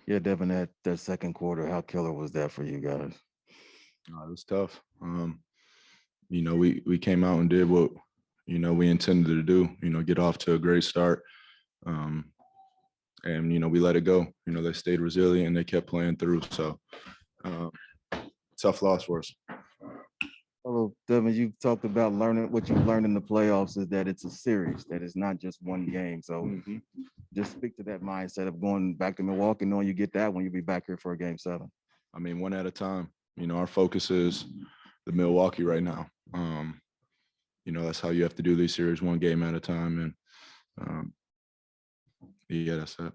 Yeah, Devin, that second quarter, how killer was that for you guys? It was tough. We came out and did what, we intended to do, get off to a great start. And, we let it go. They stayed resilient and they kept playing through. So um, tough loss for us. Hello, Devin, you talked about learning what you've learned in the playoffs is that it's a series, that it's not just one game. So just speak to that mindset of going back to Milwaukee, knowing you get that when you'll be back here for a game 7. I mean, one at a time. Our focus is the Milwaukee right now. That's how you have to do these series, one game at a time. And yeah, that's it.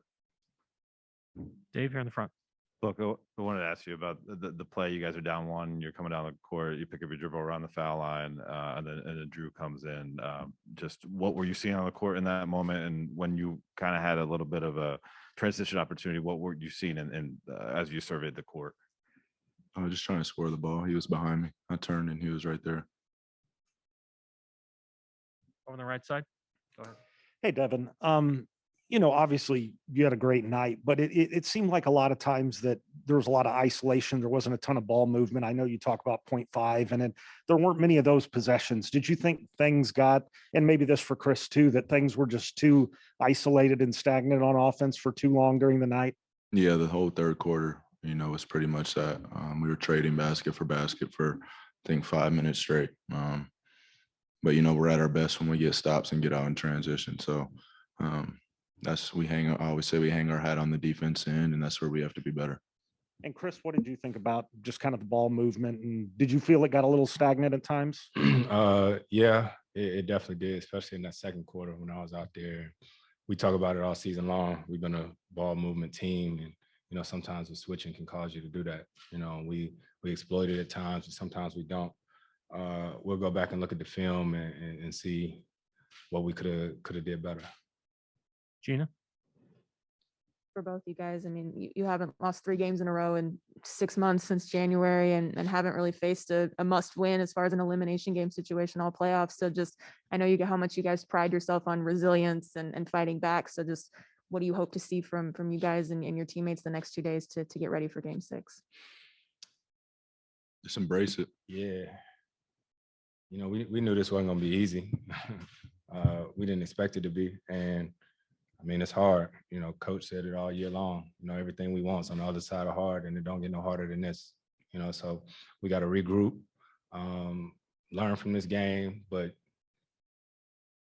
Dave, here in the front. Look, I wanted to ask you about the play. You guys are down 1. You're coming down the court. You pick up your dribble around the foul line, and then Drew comes in. Just what were you seeing on the court in that moment? And when you kind of had a little bit of a transition opportunity, what were you seeing as you surveyed the court? I was just trying to score the ball. He was behind me. I turned and he was right there. On the right side. Go ahead. Hey, Devin. Obviously you had a great night, but it seemed like a lot of times that there was a lot of isolation. There wasn't a ton of ball movement. I know you talk about 0.5 and there weren't many of those possessions. Did you think things got, and maybe this for Chris too, that things were just too isolated and stagnant on offense for too long during the night? Yeah, the whole third quarter, was pretty much that. We were trading basket for, I think, 5 minutes straight. But, we're at our best when we get stops and get out in transition. So I always say we hang our hat on the defense end, and that's where we have to be better. And Chris, what did you think about just kind of the ball movement? And did you feel it got a little stagnant at times? Yeah, it definitely did, especially in that second quarter when I was out there. We talk about it all season long. We've been a ball movement team, and sometimes the switching can cause you to do that. We exploit it at times, and sometimes we don't. We'll go back and look at the film and see what we could have did better. Gina? For both you guys, I mean, you haven't lost 3 games in a row in 6 months since January and haven't really faced a must win as far as an elimination game situation all playoffs. So just, I know how much you guys pride yourself on resilience and fighting back. So just what do you hope to see from you guys and your teammates the next 2 days to get ready for game 6? Just embrace it. Yeah. We knew this wasn't going to be easy. We didn't expect it to be. And I mean, it's hard. Coach said it all year long. Everything we want is on the other side of hard, and it don't get no harder than this. So we got to regroup, learn from this game, but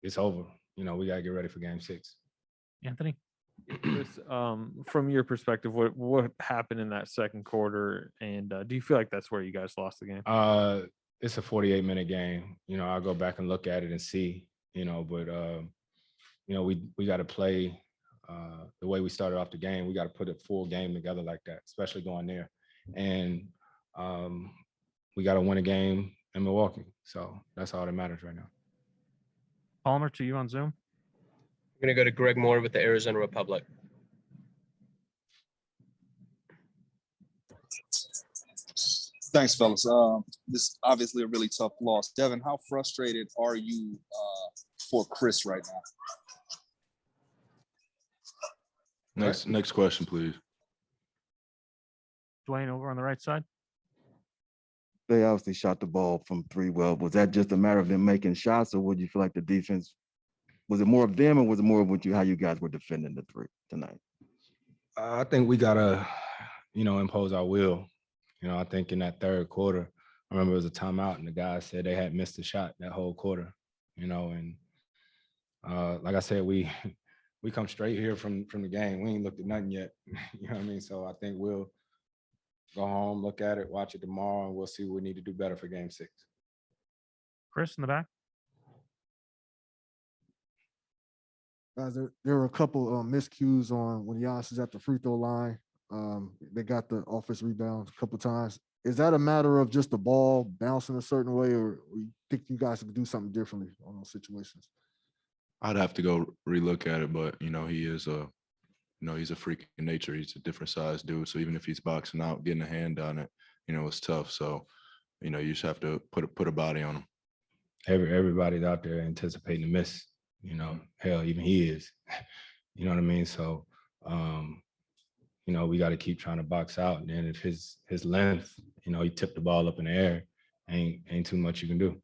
it's over. We got to get ready for game 6. Anthony? Chris, from your perspective, what happened in that second quarter, and do you feel like that's where you guys lost the game? It's a 48-minute game. I'll go back and look at it and see. But we got to play the way we started off the game. We got to put a full game together like that, especially going there, and we got to win a game in Milwaukee. So that's all that matters right now. Palmer, to you on Zoom. I'm going to go to Greg Moore with the Arizona Republic. Thanks, fellas. This is obviously a really tough loss. Devin, how frustrated are you for Chris right now? Next question, please. Dwayne, over on the right side. They obviously shot the ball from 3 well. Was that just a matter of them making shots, or would you feel like the defense, was it more of them, or was it more of how you guys were defending the 3 tonight? I think we got to, impose our will. I think in that third quarter, I remember it was a timeout and the guys said they had missed a shot that whole quarter, and like I said, we come straight here from the game. We ain't looked at nothing yet. You know what I mean? So I think we'll go home, look at it, watch it tomorrow, and we'll see what we need to do better for game 6. Chris in the back. Guys, there were a couple miscues on when Giannis is at the free throw line. They got the offensive rebounds a couple of times. Is that a matter of just the ball bouncing a certain way, or you think you guys could do something differently on those situations? I'd have to go relook at it, but he is he's a freak in nature. He's a different size dude. So even if he's boxing out, getting a hand on it, it's tough. So, you just have to put a body on him. Everybody's out there anticipating to miss. Hell, even he is. You know what I mean? So, you know, we got to keep trying to box out. And then if his length, you know, he tipped the ball up in the air, ain't too much you can do.